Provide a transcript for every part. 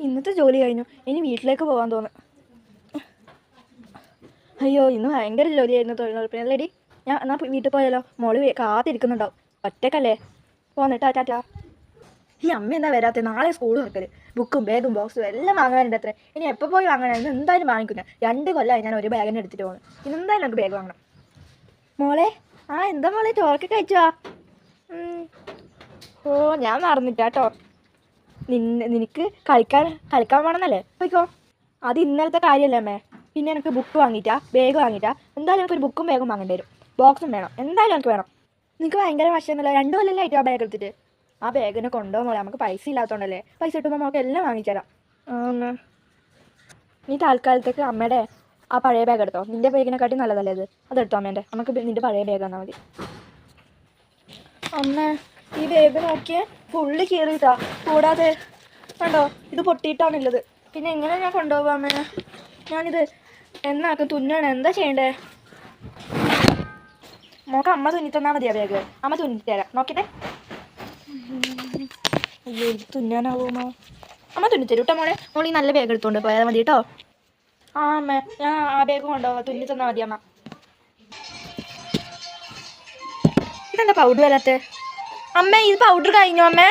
ഇന്നത്തെ ജോലി കഴിഞ്ഞു. ഇനി വീട്ടിലേക്ക് പോകാൻ തോന്നുന്നു. അയ്യോ, ഇന്ന് ഭയങ്കര ജോലിയായിരുന്നു തൊഴിലുറപ്പിനല്ലേടി. ഞാൻ എന്നാൽ വീട്ടിൽ പോയാലോ? മോള് കാത്തിരിക്കുന്നുണ്ടാവും. ഒറ്റക്കല്ലേ? പോന്നിട്ടാ ടാറ്റാ. ഈ അമ്മ എന്താ വരാത്ത? നാളെ സ്കൂൾ തുറക്കല്. ബുക്കും ബാഗും ബോക്സും എല്ലാം വാങ്ങാനുണ്ട്. അത്ര ഇനി എപ്പോൾ പോയി വാങ്ങാനാണ്? ഇന്ന് എന്തായാലും വാങ്ങിക്കുന്ന 2 കൊല്ലമായി ഞാൻ ഒരു ബാഗിന് എടുത്തിട്ട് പോകുന്നത്. ഇന്ന് എന്തായാലും നമുക്ക് ബാഗ് വാങ്ങണം. മോളെ, എന്താ മോളെ, ചോറൊക്കെ കഴിച്ചോ? ഓ, ഞാൻ മറന്നിട്ടാട്ടോ. നിനക്ക് കളിക്കാൻ വേണമെന്നല്ലേ? പോയിക്കോ. അത് ഇന്നലത്തെ കാര്യമല്ലേ അമ്മേ. പിന്നെ എനിക്ക് ബുക്ക് വാങ്ങിയിട്ടാ ബാഗ് വാങ്ങിയിട്ടാ എന്തായാലും എനിക്കൊരു ബുക്കും ബാഗും വാങ്ങേണ്ടി വരും. ബോക്സും വേണം, എന്തായാലും എനിക്ക് വേണം. നിനക്ക് ഭയങ്കര വശമെന്നല്ല. 2 കൊല്ലല്ലേ ആയിട്ട് ആ ബാഗ് എടുത്തിട്ട്. ആ ബാഗിനെ കൊണ്ടുപോകുമ്പോൾ നമുക്ക് പൈസ ഇല്ലാത്തതുകൊണ്ടല്ലേ. പൈസ കിട്ടുമ്പോൾ നമുക്ക് എല്ലാം വാങ്ങിത്തരാം. നീ താൽക്കാലത്തേക്ക് അമ്മയുടെ ആ പഴയ ബാഗ് എടുത്തോ. നിൻ്റെ ബാഗിനെക്കാട്ടി നല്ലതല്ലേ അത്? അതെടുത്തോ അമ്മേൻ്റെ. നമുക്ക് നിൻ്റെ പഴയ ബാഗ് തന്നാൽ മതി. അമ്മ, ഈ ബാഗ് നോക്കിയേ, ഫുള്ള് കീറിയിട്ടാ. കൂടാതെ കണ്ടോ, ഇത് പൊട്ടിയിട്ടാണുള്ളത്. പിന്നെ എങ്ങനെ ഞാൻ കൊണ്ടുപോകാം അമ്മ? ഞാനിത് എന്നാക്കും? തുന്നണം. എന്താ ചെയ്യണ്ടേ? മോക്ക് അമ്മ തുന്നി തന്നാൽ മതിയാ ബാഗ്. അമ്മ തുന്നിത്തരാം. നോക്കിട്ടെ. അയ്യോ, ഇത് തുന്നാനാവുമോ? അമ്മ തുന്നിത്തരും കേട്ടോ മോളെ. മോളീ നല്ല ബാഗ് എടുത്തോണ്ട് പോയാൽ മതി കേട്ടോ. അമ്മ, ഞാൻ ആ ബാഗ് കൊണ്ടുപോകാം. തുന്നി തന്നാൽ മതി അമ്മ. ഇതെന്താ പൗഡർ വരാത്തെ? അമ്മ, ഇത് പൗഡർ കഴിഞ്ഞോ അമ്മേ?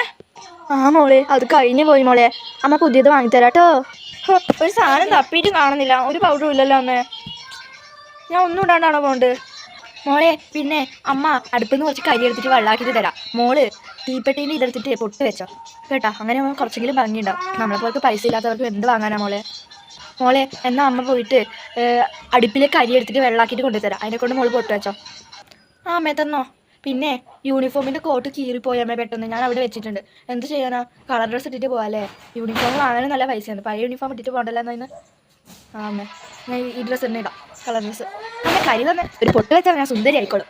മോളെ, അത് കഴിഞ്ഞു പോയി മോളെ. അമ്മ പുതിയത് വാങ്ങിത്തരാം കേട്ടോ. ഒരു സാധനം തപ്പിയിട്ട് കാണുന്നില്ല. ഒരു പൗഡറും ഇല്ലല്ലോ അമ്മേ. ഞാൻ ഒന്നും ഇടാണ്ടാണോ പോണ്ട്? മോളെ, പിന്നെ അമ്മ അടുപ്പിൽ നിന്ന് കുറച്ച് കരി എടുത്തിട്ട് വെള്ളമാക്കിയിട്ട് തരാം. മോള് തീപ്പെട്ടീൻ്റെ ഇതെടുത്തിട്ട് പൊട്ട് വെച്ചോ കേട്ടോ. അങ്ങനെ കുറച്ചെങ്കിലും ഭംഗിയുണ്ടാവും. നമ്മളെപ്പോലത്തെ പൈസ ഇല്ലാത്തവർക്ക് എന്ത് വാങ്ങാനാ മോളെ? മോളെ, എന്നാൽ അമ്മ പോയിട്ട് അടുപ്പിലേക്ക് കരി എടുത്തിട്ട് വെള്ളമാക്കിയിട്ട് കൊണ്ടുതരാം. അതിനെക്കൊണ്ട് മോള് പൊട്ട് വെച്ചോ. അമ്മേ തന്നോ. പിന്നെ യൂണിഫോമിൻ്റെ കോട്ട് കീറിപ്പോയി അമ്മേ പെട്ടെന്ന്. ഞാൻ അവിടെ വെച്ചിട്ടുണ്ട്. എന്ത് ചെയ്യാനാ? കളർ ഡ്രസ്സ് ഇട്ടിട്ട് പോകാല്ലേ? യൂണിഫോം വാങ്ങാനും നല്ല പൈസയാണ്. പഴയ യൂണിഫോം ഇട്ടിട്ട് പോകണ്ടല്ലോ എന്നതിന്. അമ്മേ, ഞാൻ ഈ ഡ്രസ്സ് തന്നെ ഇടാം. Colour dress. അമ്മ, കരി തന്നെ ഒരു പൊട്ട് വെച്ചാൽ ഞാൻ സുന്ദരി ആയിക്കോളും.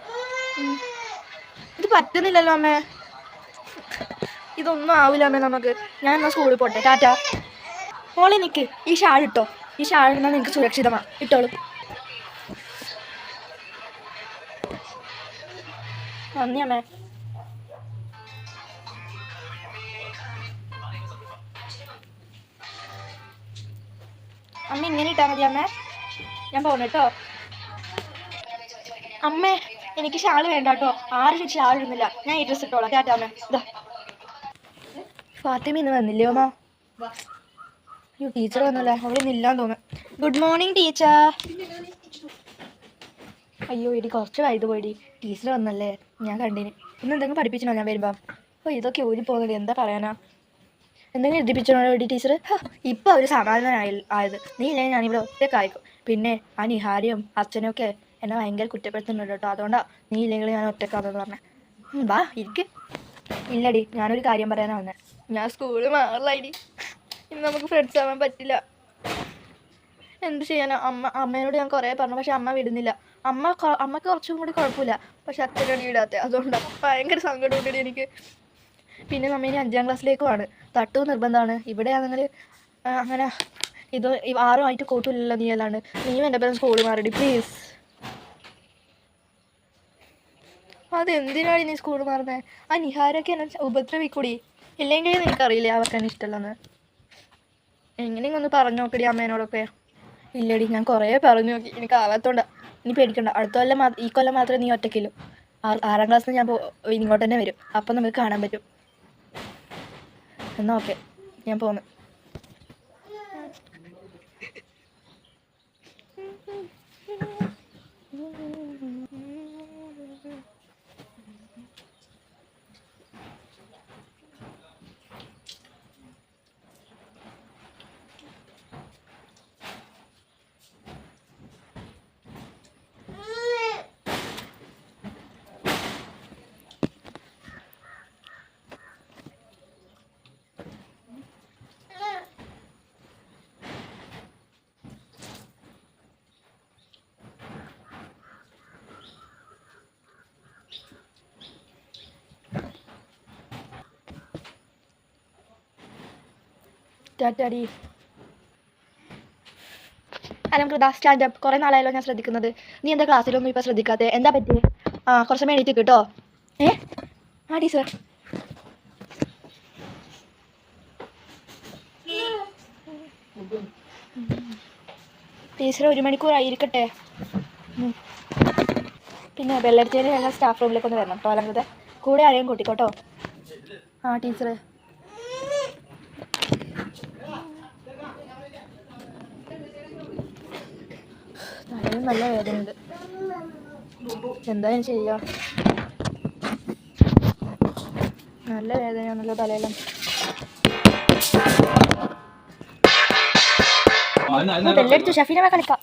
ഇത് പറ്റുന്നില്ലല്ലോ അമ്മേ. ഇതൊന്നും ആവില്ല അമ്മേ നമുക്ക്. ഞാൻ എന്നാൽ സ്കൂളിൽ പോട്ടെ. ടാറ്റാ. മോളെ നിൽക്ക്. ഈ ഷാൾ ഇട്ടോ. ഈ ഷാൾ ഇടുന്നാൽ നിങ്ങൾക്ക് സുരക്ഷിതമാണ്. ഇട്ടോളൂ. നന്ദി അമ്മേ. അമ്മ ഇങ്ങനെ ഇട്ടാൽ മതി അമ്മേ. ഞാൻ പോകണം കേട്ടോ. അമ്മേ, എനിക്ക് ഷാൾ വേണ്ട കേട്ടോ. ആരും ഷാൾ ഇടുന്നില്ല. ഞാൻ ഈ ഡ്രസ്സ് ഇട്ടോളാം. ടാറ്റാ അമ്മേ. ഇതാ ഫാത്തിമ ഇന്ന് വന്നില്ലേ അമ്മ? അയ്യോ, ടീച്ചർ വന്നല്ലേ. അവിടെ നിന്നില്ലാന്ന് തോന്നുന്നു. Good morning teacher. അയ്യോ, ഇടി കുറച്ച് വൈകിട്ട് പോയിടി. ടീച്ചർ വന്നല്ലേ, ഞാൻ കണ്ടിന്. ഇന്ന് എന്തെങ്കിലും പഠിപ്പിച്ചണോ ഞാൻ വരുമ്പോൾ? ഇതൊക്കെ ഊരി പോകുന്നില്ല. എന്താ പറയാനാ? എന്തെങ്കിലും എഴുതിപ്പിച്ചോ ഇടി ടീച്ചർ? ഇപ്പം അവർ സമാധാനമായത്. നീ ഇല്ലെങ്കിൽ ഞാനിവിടെ ഒറ്റക്കായിക്കും. പിന്നെ ആ നിഹാരിയും അച്ഛനും ഒക്കെ എന്നെ ഭയങ്കര കുറ്റപ്പെടുത്തുന്നുണ്ട് കേട്ടോ. അതുകൊണ്ടാണ് നീ ഇല്ലെങ്കിൽ ഞാൻ ഒറ്റക്കാണെന്ന് പറഞ്ഞേ. വാ ഇരിക്ക്. ഇല്ലടി, ഞാനൊരു കാര്യം പറയാനാണ് വന്നത്. ഞാൻ സ്കൂള് മാറില്ലടി. ഇനി നമുക്ക് ഫ്രണ്ട്സ് ആവാൻ പറ്റില്ല. എന്ത് ചെയ്യാനാ? അമ്മേനോട് ഞാൻ കുറേ പറഞ്ഞു, പക്ഷെ അമ്മ വിടുന്നില്ല. അമ്മക്ക് കുറച്ചും കൂടി കുഴപ്പമില്ല, പക്ഷെ അച്ഛനോട് വിടാത്ത. അതുകൊണ്ടാണ് ഭയങ്കര സങ്കടമുണ്ട് എനിക്ക്. പിന്നെ നമ്മ ഇനി 5ാം ക്ലാസ്സിലേക്കുമാണ്. തട്ടു നിർബന്ധമാണ്. ഇവിടെയാണെങ്കിൽ അങ്ങനെ 6 കൂട്ടില്ലല്ലോ. നീ അല്ലാണ്ട് നീയും എൻ്റെ പേരും സ്കൂളിൽ മാറിടി പ്ലീസ്. അതെന്തിനാണ് നീ സ്കൂളിൽ മാറുന്നത്? ആ നിഹാരൊക്കെ എന്നെ ഉപദ്രവിക്കൂടി. ഇല്ലെങ്കിൽ നിനക്കറിയില്ലേ അവർക്ക് എന്നെ ഇഷ്ടമല്ലെന്ന്. എങ്ങനെയെങ്കിലും ഒന്ന് പറഞ്ഞു നോക്കടി അമ്മേനോടൊക്കെ. ഇല്ലടി, ഞാൻ കുറേ പറഞ്ഞു നോക്കി. എനിക്ക് ആവാത്തോണ്ടാ. നീ പേടിക്കണ്ട. അടുത്ത കൊല്ലം ഈ കൊല്ലം മാത്രമേ നീ ഒറ്റയ്ക്കുള്ളൂ. 6ാം ക്ലാസ്സിൽ ഞാൻ ഇങ്ങോട്ട് തന്നെ വരും. അപ്പം നമുക്ക് കാണാൻ പറ്റും. എന്നാൽ ഓക്കെ, ഞാൻ പോന്നു. ടാറ്റാടി. നമുക്ക് സ്റ്റാൻഡപ്പ്. കുറേ നാളായല്ലോ ഞാൻ ശ്രദ്ധിക്കുന്നത്. നീ എന്താ ക്ലാസ്സിലൊന്നും ഇപ്പോൾ ശ്രദ്ധിക്കാതെ? എന്താ പറ്റി? കുറച്ച് മേടിയിട്ട് കേട്ടോ. ടീച്ചർ. ടീച്ചർ 1 മണിക്കൂറായിരിക്കട്ടെ. പിന്നെ ബെല്ലടിച്ചതിന് ഞങ്ങൾ സ്റ്റാഫ് റൂമിലേക്ക് ഒന്ന് വരണം കേട്ടോ. അലങ്കൃത കൂടെ ആരെയും കൂട്ടിക്കോട്ടോ. ആ ടീച്ചർ തലയും നല്ല വേദനയുണ്ട്. എന്തായാലും ചെയ്യാം. നല്ല വേദനയാണല്ലോ തലയിലും. ബെല്ലടിച്ചു. ഷഫീന കളിക്കാം.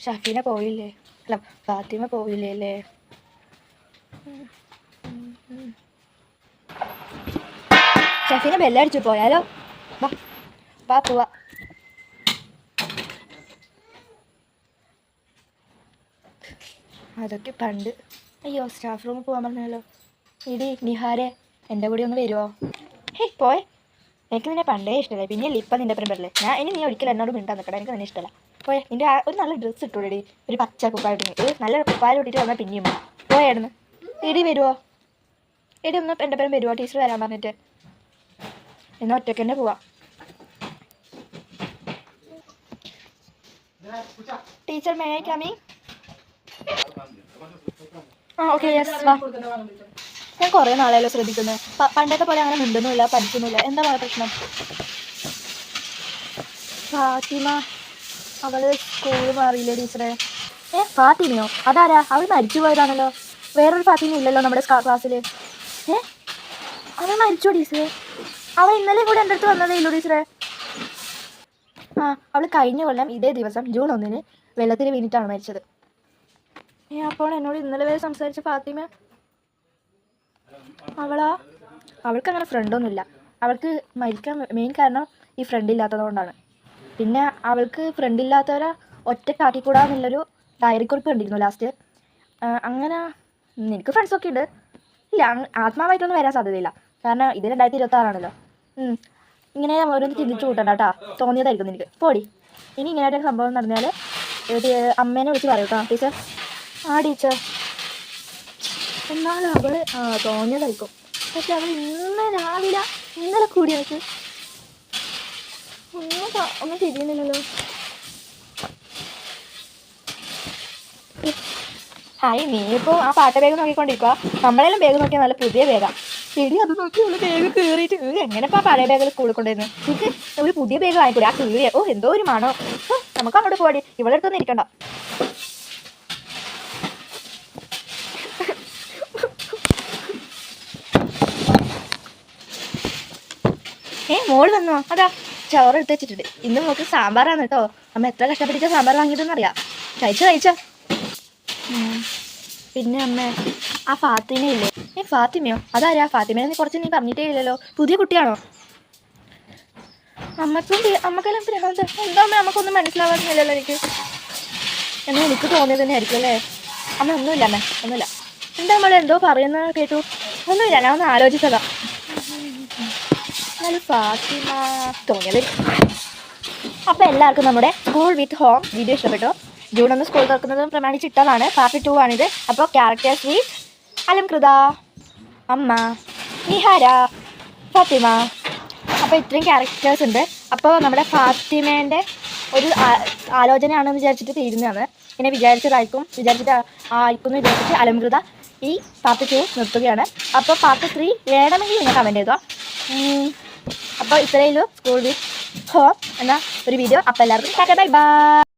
ഷഫീന പോയില്ലേ? അല്ല ഫാത്തിമ പോയില്ലേ അല്ലേ? ഷഫീന ബെല്ലടിച്ചു. പോയാലോ? വാ പോവാ. അതൊക്കെ പണ്ട്. അയ്യോ സ്റ്റാഫ് റൂമിൽ പോകാൻ പറഞ്ഞല്ലോ. ഇടി നിഹാരെ എൻ്റെ കൂടെ ഒന്ന് വരുമോ? ഹേയ് പോയെ. എനിക്ക് നിന്നെ പണ്ടേ ഇഷ്ടമല്ലേ. പിന്നെ ഇപ്പം നിൻ്റെ ഒപ്പം വരില്ലേ. നീ ഒരിക്കലും എന്നോട് മിണ്ടാൻ നിൽക്കട്ടെ. എനിക്ക് നിന്നെ ഇഷ്ടമല്ല. പോയെ. നിൻ്റെ ഒരു നല്ല ഡ്രസ്സ് ഇട്ടോടി. ഒരു പച്ച കുപ്പായിട്ട് നല്ല കുപ്പായ ഇട്ടിട്ട് വന്നാൽ പിന്നെയും പോയായിരുന്നു. ഇടി വരുമോ? ഇടി ഒന്ന് എൻ്റെ പേരും വരുമോ? ടീച്ചർ വരാൻ പറഞ്ഞിട്ട്. എന്നാൽ ഒറ്റയ്ക്ക് തന്നെ പോവാം. Teacher may I coming? ആ ഓക്കെ യെസ് വാ. ഞാൻ കുറേ നാളായല്ലോ ശ്രദ്ധിക്കുന്നത്. പണ്ടത്തെ പോലെ അങ്ങനെ മിണ്ടുന്നില്ല, പഠിക്കുന്നില്ല. എന്താ പറയുക പ്രശ്നം? ഫാത്തിമ അവൾ സ്കൂൾ മാറിയില്ലേ ടീച്ചറെ? ഫാത്തിമയോ? അതാരാ? അവൾ മരിച്ചു പോയതാണല്ലോ. വേറൊരു ഫാത്തിമ ഇല്ലല്ലോ നമ്മുടെ ക്ലാസ്സിൽ. അവൾ മരിച്ചോ ടീച്ചറെ? അവൾ ഇന്നലെ കൂടെ എൻ്റെ അടുത്ത് വന്നതേ ഇല്ലൂ ടീച്ചറെ. ആ അവൾ കഴിഞ്ഞ കൊല്ലം ഇതേ ദിവസം ജൂൺ 1 വെള്ളത്തിൽ വീണിട്ടാണ് മരിച്ചത്. അപ്പോൾ എന്നോട് ഇന്നലെ വരെ സംസാരിച്ച ഫാത്തിമ അവൾക്ക് അങ്ങനെ ഫ്രണ്ടൊന്നുമില്ല. അവൾക്ക് മരിക്കാൻ മെയിൻ കാരണം ഈ ഫ്രണ്ട് ഇല്ലാത്തതുകൊണ്ടാണ്. പിന്നെ അവൾക്ക് ഫ്രണ്ടില്ലാത്തവരെ ഒറ്റക്കാക്കിക്കൂടാന്നുള്ളൊരു ഡയറി കുറിപ്പ് കണ്ടിരുന്നു ലാസ്റ്റ്. അങ്ങനെ നിനക്ക് ഫ്രണ്ട്സൊക്കെ ഉണ്ട്. ഇല്ല ആത്മാവായിട്ടൊന്നും വരാൻ സാധ്യതയില്ല. കാരണം ഇത് 2026 ഇങ്ങനെ ഓരോന്ന് ചിന്തിച്ചു കൂട്ടണ്ട കേട്ടോ. തോന്നിയതായിരിക്കും നിനക്ക്. പോടി. ഇനി ഇങ്ങനെയായിട്ടൊരു സംഭവം നടന്നാൽ അമ്മേനെ വിളിച്ച് പറയൂ കേട്ടോ ടീച്ചർ. ആ ടീച്ചർ എന്നാലും അവൾ തോന്നിയതായിരിക്കും. പക്ഷെ അവൾ ഇന്നലെ കൂടി എനിക്ക് ഒന്നും തിരിയുന്നില്ലല്ലോ. ഹായ് നീ ഇപ്പോൾ ആ പാട്ട ബാഗ് നോക്കിക്കൊണ്ടിരിക്കുക. നമ്മളെല്ലാം ബാഗ് നോക്കിയാൽ നല്ല പുതിയ ബാഗാണ്. ശരി അത് നോക്കി നമ്മൾ ബാഗ് കീറിയിട്ട് എങ്ങനെ ഇപ്പോൾ ആ പഴയ ബാഗ് സ്കൂളിൽ കൊണ്ടുവരുന്നു? എനിക്ക് ഒരു പുതിയ ബാഗ് വാങ്ങിക്കൂടെ? ആ കീറിയ എന്തോ ഒരു മണോ. നമുക്ക് അങ്ങോട്ട് പോടി. ഇവിടെ അടുത്തൊന്നും ഇരിക്കണ്ട. മോള് വന്നോ? അതാ ചോറ് എടുത്ത് വെച്ചിട്ടുണ്ട്. ഇന്ന് നമുക്ക് സാമ്പാറാണ് കേട്ടോ. അമ്മ എത്ര കഷ്ടപ്പെട്ടിട്ട് സാമ്പാർ വാങ്ങിയതെന്ന് അറിയാം. കഴിച്ചോ. പിന്നെ അമ്മ ആ ഫാത്തിമയില്ലേ? ഫാത്തിമയോ? അതാരാ? ഫാത്തിമേനെ കുറച്ച് നീ പറഞ്ഞിട്ടേ ഇല്ലല്ലോ. പുതിയ കുട്ടിയാണോ? അമ്മക്കെല്ലാം ഭ്രാന്ത്. എന്താ അമ്മ നമുക്കൊന്നും മനസ്സിലാവാറില്ലല്ലോ എനിക്ക്. എന്നാൽ എനിക്ക് തോന്നിയത് തന്നെ ആയിരിക്കും അല്ലേ? അമ്മ ഒന്നുമില്ല. ഒന്നുമില്ല. എന്താ നമ്മൾ എന്തോ പറയുന്ന കേട്ടു. ഒന്നുമില്ല, ഞാൻ ഒന്ന് ആലോചിച്ചതാ. എന്നാലും ഫാത്തിമ തോന്നിയത്. അപ്പോൾ എല്ലാവർക്കും നമ്മുടെ സ്കൂൾ വിത്ത് ഹോം വീഡിയോ ഇഷ്ടപ്പെട്ടോ? ജൂൺ 1 സ്കൂൾ തുറക്കുന്നതും പ്രമാണിച്ചിട്ടതാണ്. പാർട്ട് 2 ആണിത്. അപ്പോൾ ക്യാരക്ടേഴ്സ് വിത്ത് അലംകൃത, അമ്മ, നിഹാര, ഫാത്തിമ. അപ്പോൾ ഇത്രയും ക്യാരക്ടേഴ്സ് ഉണ്ട്. അപ്പോൾ നമ്മുടെ ഫാത്തിമേൻ്റെ ഒരു ആലോചനയാണെന്ന് വിചാരിച്ചിട്ട് തീരുന്നതാണ്. ഇങ്ങനെ വിചാരിച്ചിട്ട് അലംകൃത ഈ പാർട്ട് 2 നിർത്തുകയാണ്. അപ്പോൾ പാർട്ട് 3 വേണമെങ്കിൽ നിങ്ങൾ കമൻറ്റ് ചെയ്തോ. അപ്പോൾ ഇത്രയേ ഉള്ളൂ സ്കൂൾ വിത്ത് ഹോം എന്ന ഒരു വീഡിയോ. അപ്പോൾ എല്ലാവർക്കും ടാറ്റാ ബൈ ബൈ.